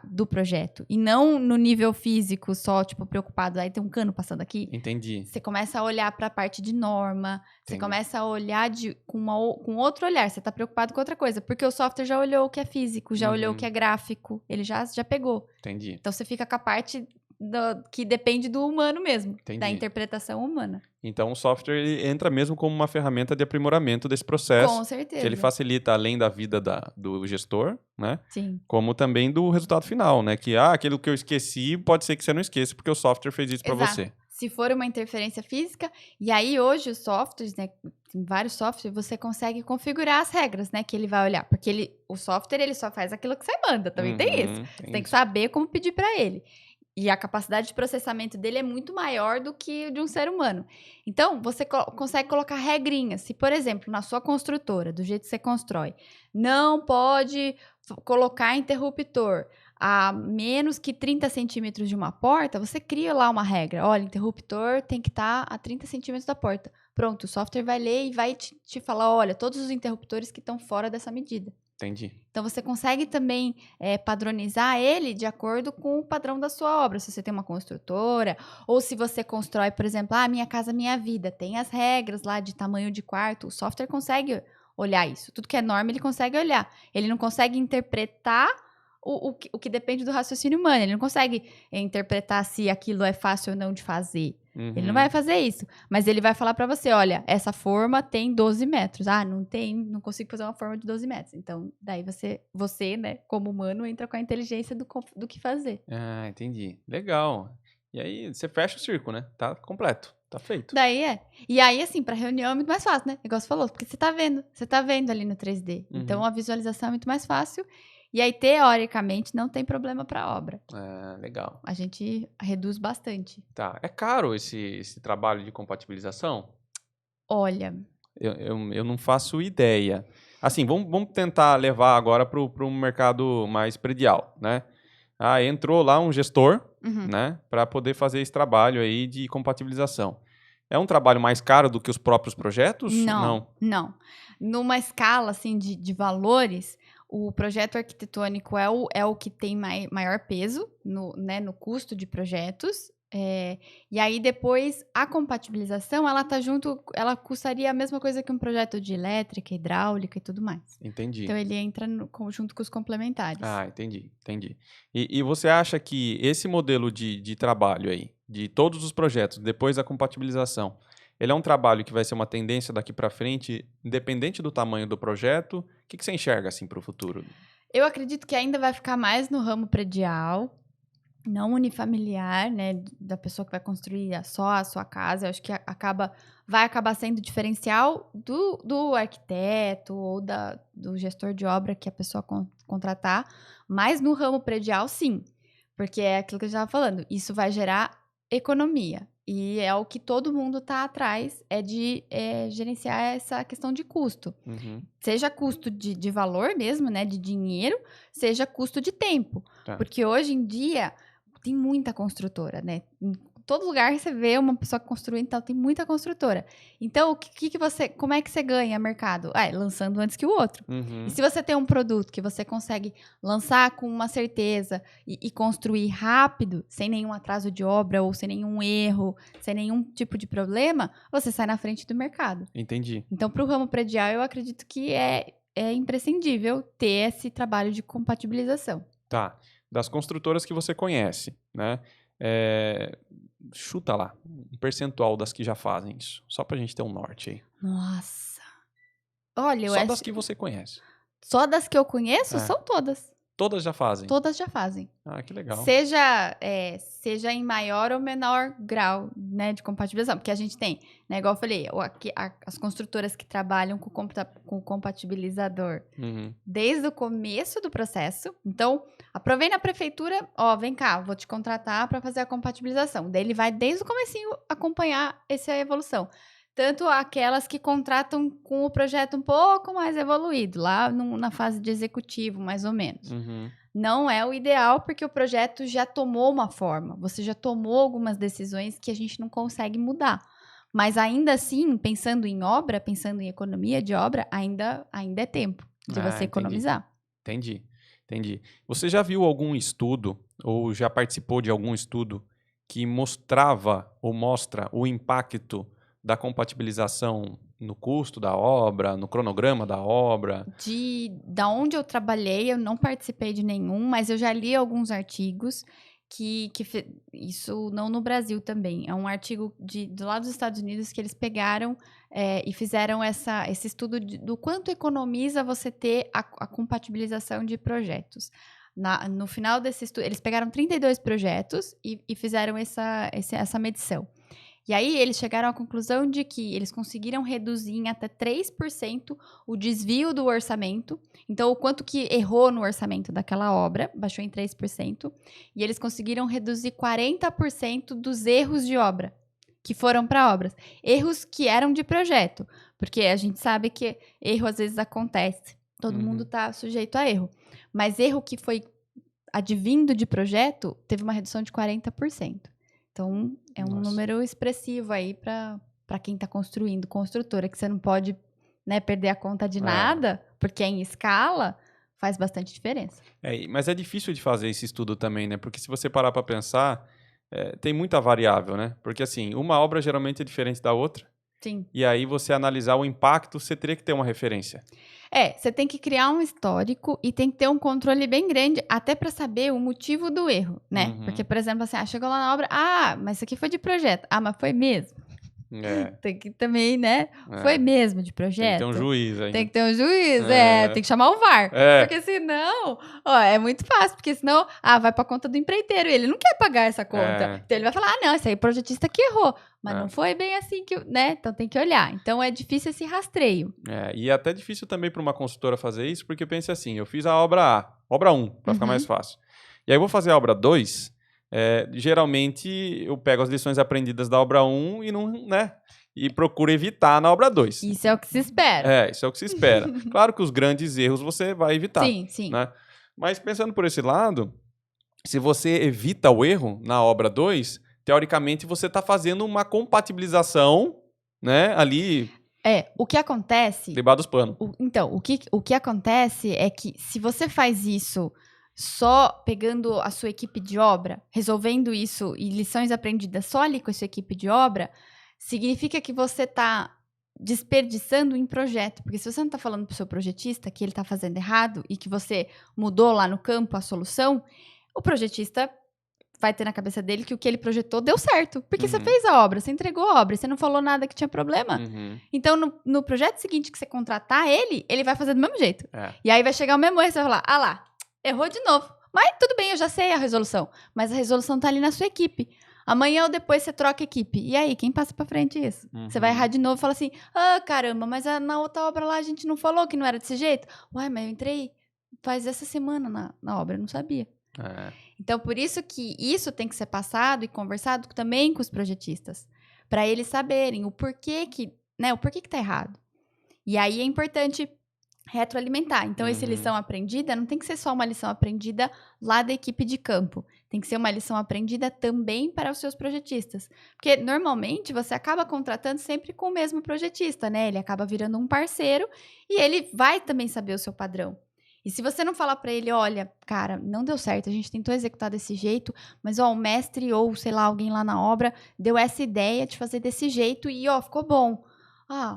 B: do projeto. E não no nível físico, só, tipo, preocupado. Aí tem um cano passando aqui.
A: Entendi.
B: Você começa a olhar para a parte de norma. Você começa a olhar com outro olhar. Você está preocupado com outra coisa. Porque o software já olhou o que é físico, já olhou o que é gráfico. Ele já pegou.
A: Entendi.
B: Então, você fica com a parte que depende do humano mesmo.
A: Entendi.
B: Da interpretação humana.
A: Então, o software ele entra mesmo como uma ferramenta de aprimoramento desse processo.
B: Com certeza.
A: Que ele facilita, além da vida do gestor, né?
B: Sim.
A: Como também do resultado final, né? Que, aquilo que eu esqueci, pode ser que você não esqueça, porque o software fez isso para você.
B: se for uma interferência física. E aí, hoje, os softwares, né, tem vários softwares, você consegue configurar as regras, né, que ele vai olhar. Porque o software, ele só faz aquilo que você manda, também tem isso. Você tem que saber como pedir para ele. E a capacidade de processamento dele é muito maior do que de um ser humano. Então, você consegue colocar regrinhas. Se, por exemplo, na sua construtora, do jeito que você constrói, não pode colocar interruptor a menos que 30 centímetros de uma porta, você cria lá uma regra. Olha, interruptor tem que estar a 30 centímetros da porta. Pronto, o software vai ler e vai te falar, olha, todos os interruptores que estão fora dessa medida.
A: Entendi.
B: Então, você consegue também padronizar ele de acordo com o padrão da sua obra. Se você tem uma construtora, ou se você constrói, por exemplo, Minha Casa Minha Vida, tem as regras lá de tamanho de quarto, o software consegue olhar isso. Tudo que é norma, ele consegue olhar. Ele não consegue interpretar o que depende do raciocínio humano. Ele não consegue interpretar se aquilo é fácil ou não de fazer. Ele não vai fazer isso. Mas ele vai falar para você, olha, essa forma tem 12 metros. Não consigo fazer uma forma de 12 metros. Então, daí você, né, como humano, entra com a inteligência do que fazer.
A: Entendi. Legal. E aí, você fecha o circo, né? Tá completo. Tá feito.
B: E aí, assim, para reunião é muito mais fácil, né? Igual você falou, porque você tá vendo ali no 3D. Então, a visualização é muito mais fácil. E aí, teoricamente, não tem problema para obra.
A: Legal.
B: A gente reduz bastante.
A: Tá. É caro esse trabalho de compatibilização?
B: Olha...
A: Eu não faço ideia. Assim, vamos tentar levar agora para um mercado mais predial, né? Entrou lá um gestor, né? Para poder fazer esse trabalho aí de compatibilização. É um trabalho mais caro do que os próprios projetos?
B: Não. Numa escala, assim, de valores... O projeto arquitetônico é o que tem maior peso no custo de projetos. E aí, depois, a compatibilização, ela custaria a mesma coisa que um projeto de elétrica, hidráulica e tudo mais.
A: Entendi.
B: Então, ele entra junto com os complementares.
A: Entendi. E você acha que esse modelo de trabalho aí, de todos os projetos, depois da compatibilização, ele é um trabalho que vai ser uma tendência daqui para frente, independente do tamanho do projeto? O que você enxerga assim para o futuro?
B: Eu acredito que ainda vai ficar mais no ramo predial, não unifamiliar, né? Da pessoa que vai construir só a sua casa. Eu acho que vai acabar sendo diferencial do arquiteto ou do gestor de obra que a pessoa contratar. Mas no ramo predial, sim. Porque é aquilo que eu já estava falando. Isso vai gerar economia. E é o que todo mundo está atrás, de gerenciar essa questão de custo. Seja custo de valor mesmo, né, de dinheiro, seja custo de tempo.
A: Tá.
B: Porque hoje em dia tem muita construtora, né? Em todo lugar você vê uma pessoa construindo, então tem muita construtora. Então, como é que você ganha mercado? Lançando antes que o outro. E se você tem um produto que você consegue lançar com uma certeza e construir rápido, sem nenhum atraso de obra ou sem nenhum erro, sem nenhum tipo de problema, você sai na frente do mercado.
A: Entendi.
B: Então, para o ramo predial, eu acredito que é imprescindível ter esse trabalho de compatibilização.
A: Tá. Das construtoras que você conhece, né? Chuta lá um percentual das que já fazem isso. Só pra gente ter um norte aí.
B: Nossa. Olha,
A: só das que você conhece.
B: Só das que eu conheço, são todas.
A: Todas já fazem?
B: Todas já fazem.
A: Que legal.
B: Seja em maior ou menor grau, né, de compatibilização. Porque a gente tem, né, igual eu falei, as construtoras que trabalham com o compatibilizador desde o começo do processo. Então, aprovei na prefeitura, vem cá, vou te contratar para fazer a compatibilização. Daí ele vai desde o comecinho acompanhar essa evolução. Tanto aquelas que contratam com o projeto um pouco mais evoluído, lá na fase de executivo, mais ou menos. Não é o ideal, porque o projeto já tomou uma forma. Você já tomou algumas decisões que a gente não consegue mudar. Mas ainda assim, pensando em obra, pensando em economia de obra, ainda é tempo de você economizar.
A: Entendi. Você já viu algum estudo, ou já participou de algum estudo, que mostrava ou mostra o impacto da compatibilização no custo da obra, no cronograma da obra?
B: Da onde eu trabalhei, eu não participei de nenhum, mas eu já li alguns artigos isso não no Brasil também. É um artigo do lado dos Estados Unidos que eles pegaram e fizeram esse estudo do quanto economiza você ter a compatibilização de projetos. No final desse estudo, eles pegaram 32 projetos e fizeram essa medição. E aí eles chegaram à conclusão de que eles conseguiram reduzir em até 3% o desvio do orçamento. Então, o quanto que errou no orçamento daquela obra, baixou em 3%. E eles conseguiram reduzir 40% dos erros de obra que foram para obras. Erros que eram de projeto, porque a gente sabe que erro às vezes acontece. Todo mundo está sujeito a erro. Mas erro que foi advindo de projeto, teve uma redução de 40%. Então, é um número expressivo aí para quem está construindo, construtora, que você não pode, né, perder a conta de nada, porque em escala faz bastante diferença.
A: Mas é difícil de fazer esse estudo também, né? Porque se você parar para pensar, tem muita variável, né? Porque assim, uma obra geralmente é diferente da outra.
B: Sim.
A: E aí você analisar o impacto, você teria que ter uma referência.
B: Você tem que criar um histórico e tem que ter um controle bem grande, até para saber o motivo do erro, né? Porque, por exemplo, assim, chegou lá na obra, mas isso aqui foi de projeto. Mas foi mesmo? Tem que também, né? Foi mesmo de projeto?
A: Tem que ter um juiz aí.
B: Tem que ter um juiz, tem que chamar o VAR. Porque senão, é muito fácil, porque senão, vai pra conta do empreiteiro e ele não quer pagar essa conta. Então ele vai falar, não, esse aí é o projetista que errou. Mas não foi bem assim que, né? Então tem que olhar. Então é difícil esse rastreio.
A: E é até difícil também para uma consultora fazer isso, porque pensa assim, eu fiz a obra A, obra 1, para ficar mais fácil. E aí eu vou fazer a obra 2, geralmente eu pego as lições aprendidas da obra 1 e não, né? E procuro evitar na obra 2.
B: Isso é o que se espera.
A: Isso é o que se espera. Claro que os grandes erros você vai evitar.
B: Sim.
A: Né? Mas pensando por esse lado, se você evita o erro na obra 2, teoricamente você está fazendo uma compatibilização, né, ali.
B: O que acontece...
A: Debaixo dos panos.
B: Então, o que acontece é que se você faz isso só pegando a sua equipe de obra, resolvendo isso e lições aprendidas só ali com a sua equipe de obra, significa que você está desperdiçando em projeto. Porque se você não está falando para o seu projetista que ele está fazendo errado e que você mudou lá no campo a solução, o projetista vai ter na cabeça dele que o que ele projetou deu certo. Porque você fez a obra, você entregou a obra, você não falou nada que tinha problema. Então, no projeto seguinte que você contratar ele vai fazer do mesmo jeito. E aí vai chegar o mesmo erro, você vai falar, lá, errou de novo. Mas tudo bem, eu já sei a resolução. Mas a resolução tá ali na sua equipe. Amanhã ou depois você troca a equipe. E aí, quem passa pra frente isso? Você vai errar de novo e fala assim, caramba, mas na outra obra lá a gente não falou que não era desse jeito? Uai, mas eu entrei faz essa semana na obra, eu não sabia. Então, por isso que isso tem que ser passado e conversado também com os projetistas, para eles saberem o porquê que tá errado. E aí é importante retroalimentar. Então, essa lição aprendida não tem que ser só uma lição aprendida lá da equipe de campo. Tem que ser uma lição aprendida também para os seus projetistas. Porque, normalmente, você acaba contratando sempre com o mesmo projetista, né? Ele acaba virando um parceiro e ele vai também saber o seu padrão. E se você não falar para ele, olha, cara, não deu certo, a gente tentou executar desse jeito, mas, o mestre ou, sei lá, alguém lá na obra deu essa ideia de fazer desse jeito e, ficou bom.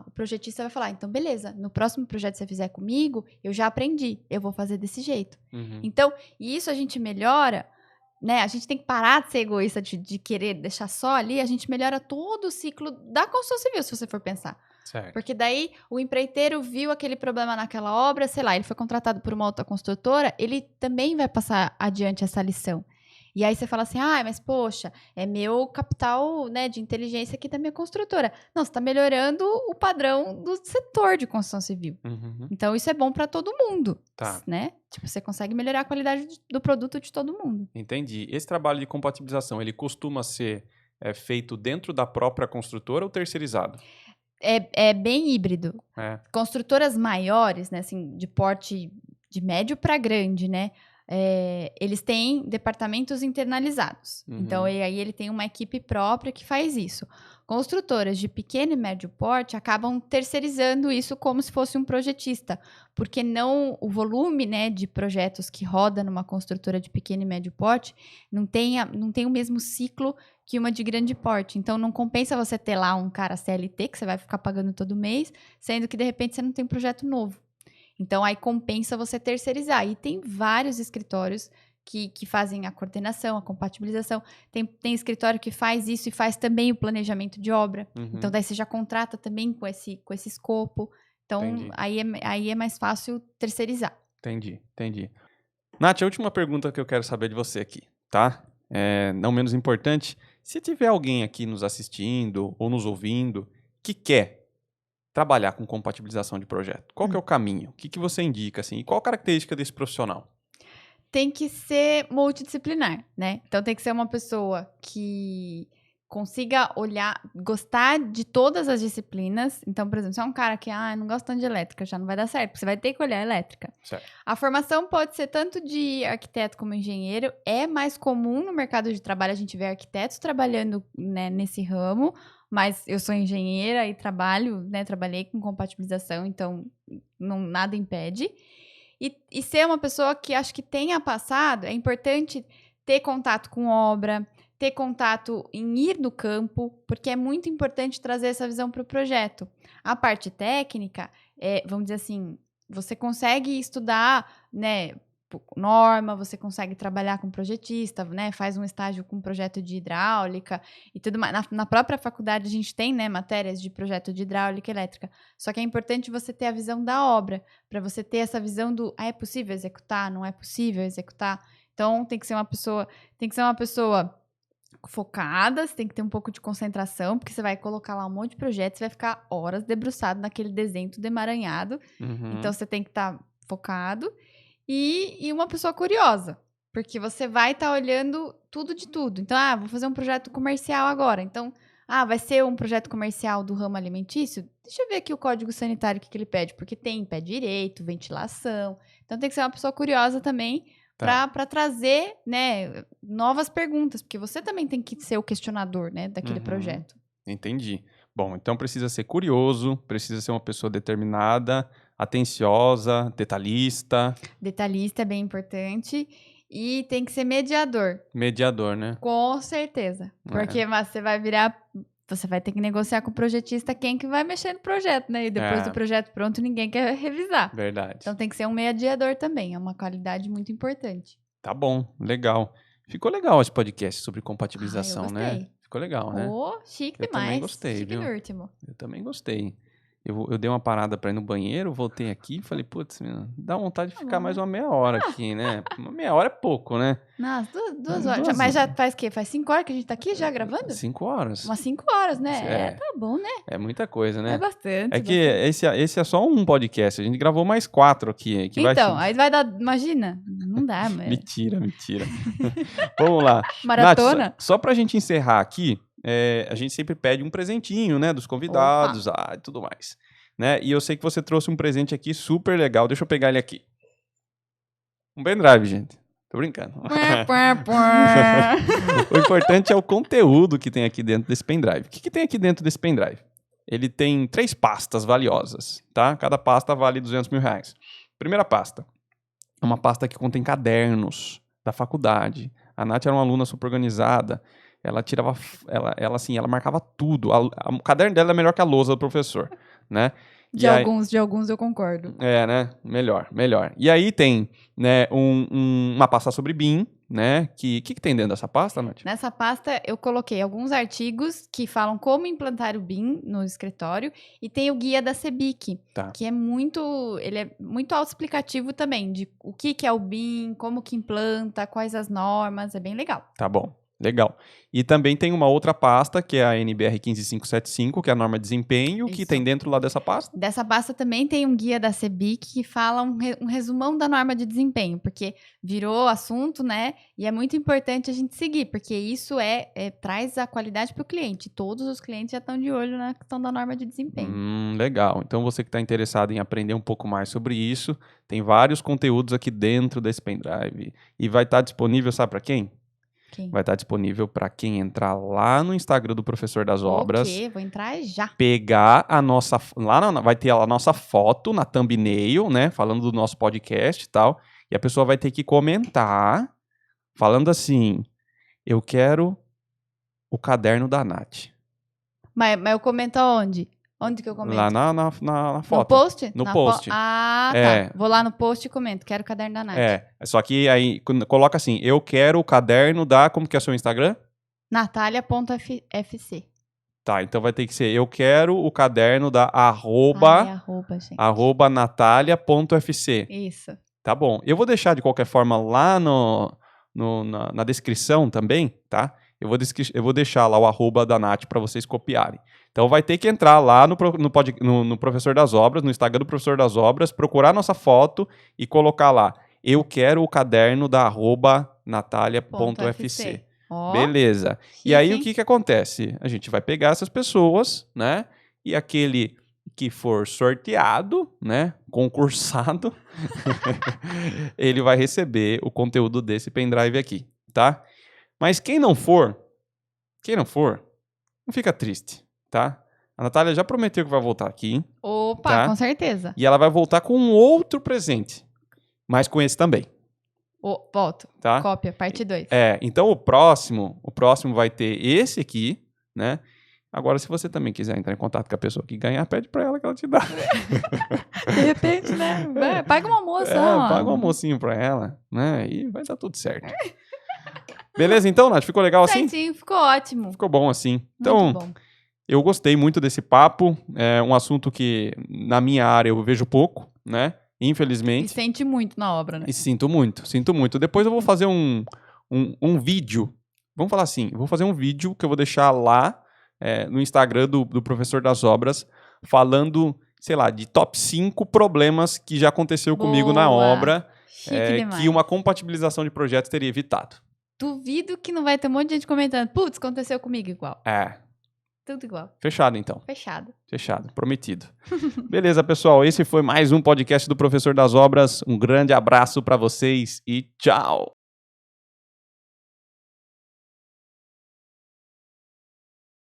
B: O projetista vai falar, então beleza, no próximo projeto que você fizer comigo, eu já aprendi, eu vou fazer desse jeito. Então, isso a gente melhora, né? A gente tem que parar de ser egoísta, de querer deixar só ali, a gente melhora todo o ciclo da construção civil, se você for pensar.
A: Certo.
B: Porque daí o empreiteiro viu aquele problema naquela obra, sei lá, ele foi contratado por uma outra construtora, ele também vai passar adiante essa lição. E aí você fala assim, mas poxa, é meu capital, né, de inteligência aqui da minha construtora. Não, você está melhorando o padrão do setor de construção civil. Então isso é bom para todo mundo, né? Tipo, você consegue melhorar a qualidade do produto de todo mundo.
A: Entendi. Esse trabalho de compatibilização, ele costuma ser feito dentro da própria construtora ou terceirizado?
B: É bem híbrido. Construtoras maiores, né, assim, de porte de médio para grande, né? Eles têm departamentos internalizados. Então, aí ele tem uma equipe própria que faz isso. Construtoras de pequeno e médio porte acabam terceirizando isso como se fosse um projetista, porque o volume, né, de projetos que roda numa construtora de pequeno e médio porte não tem o mesmo ciclo que uma de grande porte. Então, não compensa você ter lá um cara CLT que você vai ficar pagando todo mês, sendo que, de repente, você não tem um projeto novo. Então, aí compensa você terceirizar. E tem vários escritórios que fazem a coordenação, a compatibilização. Tem escritório que faz isso e faz também o planejamento de obra. Então, daí você já contrata também com esse escopo. Então, aí é mais fácil terceirizar.
A: Entendi. Nath, a última pergunta que eu quero saber de você aqui, tá? Não menos importante. Se tiver alguém aqui nos assistindo ou nos ouvindo que quer trabalhar com compatibilização de projeto, qual que é o caminho? O que você indica, assim? E qual a característica desse profissional?
B: Tem que ser multidisciplinar, né? Então tem que ser uma pessoa que consiga olhar, gostar de todas as disciplinas. Então, por exemplo, se é um cara que não gosta tanto de elétrica, já não vai dar certo, porque você vai ter que olhar elétrica.
A: Certo.
B: A formação pode ser tanto de arquiteto como engenheiro. É mais comum no mercado de trabalho a gente ver arquitetos trabalhando, né, nesse ramo, mas eu sou engenheira e trabalhei com compatibilização, então nada impede. E ser uma pessoa que acho que tenha passado, é importante ter contato com obra, ter contato em ir no campo, porque é muito importante trazer essa visão para o projeto. A parte técnica, vamos dizer assim, você consegue estudar, né, norma, você consegue trabalhar com projetista, né, faz um estágio com projeto de hidráulica e tudo mais. Na própria faculdade a gente tem, né, matérias de projeto de hidráulica e elétrica, só que é importante você ter a visão da obra, para você ter essa visão do, é possível executar, não é possível executar. Então tem que ser uma pessoa focada, você tem que ter um pouco de concentração, porque você vai colocar lá um monte de projetos, você vai ficar horas debruçado naquele desenho tudo emaranhado. Então você tem que estar focado. E uma pessoa curiosa, porque você vai estar olhando tudo de tudo. Então, vou fazer um projeto comercial agora. Então, vai ser um projeto comercial do ramo alimentício? Deixa eu ver aqui o código sanitário, o que ele pede. Porque tem pé direito, ventilação. Então, tem que ser uma pessoa curiosa também para trazer, né, novas perguntas. Porque você também tem que ser o questionador, né, daquele projeto.
A: Entendi. Bom, então precisa ser curioso, precisa ser uma pessoa determinada, atenciosa, detalhista.
B: Detalhista é bem importante. E tem que ser mediador.
A: Mediador, né?
B: Com certeza. Porque você vai ter que negociar com o projetista quem que vai mexer no projeto, né? E depois do projeto pronto, ninguém quer revisar.
A: Verdade.
B: Então tem que ser um mediador também. É uma qualidade muito importante.
A: Tá bom, legal. Ficou legal esse podcast sobre compatibilização,
B: eu gostei.
A: né? Ficou legal, né?
B: Chique
A: Eu
B: demais.
A: também gostei,
B: chique
A: viu?
B: no último.
A: Eu também gostei. Eu dei uma parada pra ir no banheiro, voltei aqui e falei, putz, dá vontade de ficar mais uma meia hora aqui, né? Uma meia hora é pouco, né?
B: Nossa, 2 horas. Mas já faz o quê? Faz 5 horas que a gente tá aqui já gravando?
A: 5 horas.
B: Umas 5 horas, né? Tá bom, né?
A: É muita coisa, né?
B: É bastante.
A: É que esse é só um podcast. A gente gravou mais 4 aqui.
B: Aí vai dar... Imagina. Não dá, mano.
A: Mentira. Vamos lá.
B: Maratona?
A: Nath, só pra gente encerrar aqui, a gente sempre pede um presentinho, né? Dos convidados e tudo mais. Né? E eu sei que você trouxe um presente aqui super legal. Deixa eu pegar ele aqui. Um pendrive, gente. Tô brincando. O importante é o conteúdo que tem aqui dentro desse pendrive. O que tem aqui dentro desse pendrive? Ele tem 3 pastas valiosas, tá? Cada pasta vale R$200 mil. Primeira pasta é uma pasta que contém cadernos da faculdade. A Nath era uma aluna super organizada. Ela tirava, ela marcava tudo. O caderno dela é melhor que a lousa do professor, né?
B: De alguns eu concordo.
A: Né? Melhor. E aí tem, né, uma pasta sobre BIM, né? Que tem dentro dessa pasta, Nath?
B: Nessa pasta eu coloquei alguns artigos que falam como implantar o BIM no escritório e tem o guia da CEBIC, que ele é muito autoexplicativo também, de o que é o BIM, como que implanta, quais as normas, é bem legal.
A: Tá bom. Legal. E também tem uma outra pasta, que é a NBR 15575, que é a norma de desempenho, que tem dentro lá dessa pasta.
B: Dessa pasta também tem um guia da CEBIC que fala um resumão da norma de desempenho, porque virou assunto, né? E é muito importante a gente seguir, porque isso traz a qualidade para o cliente. Todos os clientes já estão de olho na questão da norma de desempenho.
A: Legal. Então, você que está interessado em aprender um pouco mais sobre isso, tem vários conteúdos aqui dentro desse pendrive. E vai estar disponível, sabe para quem? Vai estar disponível para quem entrar lá no Instagram do Professor das Obras.
B: Vou entrar já.
A: Pegar a nossa... vai ter a nossa foto na thumbnail, né? Falando do nosso podcast e tal. E a pessoa vai ter que comentar, falando assim, eu quero o caderno da Nath.
B: Mas eu comento aonde? Onde que eu comento?
A: Lá na foto.
B: No post?
A: No post.
B: Tá. Vou lá no post e comento. Quero o caderno da Nath.
A: Só que aí coloca assim, eu quero o caderno da... Como que é o seu Instagram?
B: Natalia.fc.
A: Tá, então vai ter que ser, eu quero o caderno da arroba natalia.fc.
B: Isso.
A: Tá bom. Eu vou deixar de qualquer forma lá na descrição também, tá? eu vou deixar lá o arroba da Nath para vocês copiarem. Então vai ter que entrar lá no Professor das Obras, no Instagram do Professor das Obras, procurar nossa foto e colocar lá, eu quero o caderno da arroba natalia.fc.
B: Oh,
A: beleza.
B: chique,
A: E aí o
B: hein?
A: que acontece? A gente vai pegar essas pessoas, né? E aquele que for sorteado, né? Concursado, ele vai receber o conteúdo desse pendrive aqui, tá? Mas quem não for, não fica triste, tá? A Natália já prometeu que vai voltar aqui,
B: Opa,
A: tá?
B: com certeza.
A: E ela vai voltar com um outro presente, mas com esse também,
B: Volto.
A: tá?
B: Cópia, parte 2.
A: Então o próximo vai ter esse aqui, né? Agora, se você também quiser entrar em contato com a pessoa que ganhar, pede pra ela que ela te dá.
B: De repente, né? Paga uma moça.
A: Paga um almocinho pra ela, né? E vai dar tudo certo. Beleza, então, Nath? Ficou legal assim?
B: Certinho, ficou ótimo.
A: Ficou bom assim. Então,
B: Muito bom.
A: eu gostei muito desse papo. É um assunto que, na minha área, eu vejo pouco, né?
B: E
A: Infelizmente.
B: sente muito na obra, né?
A: E sinto muito. Depois eu vou fazer um vídeo. Vamos falar assim, eu vou fazer um vídeo que eu vou deixar lá no Instagram do Professor das Obras, falando, sei lá, de top 5 problemas que já aconteceu comigo na
B: Boa.
A: obra,
B: Chique demais.
A: que uma compatibilização de projetos teria evitado.
B: Duvido que não vai ter um monte de gente comentando. Putz, aconteceu comigo igual. Tudo igual.
A: Fechado então.
B: Fechado.
A: Prometido. Beleza, pessoal, esse foi mais um podcast do Professor das Obras. Um grande abraço para vocês e tchau!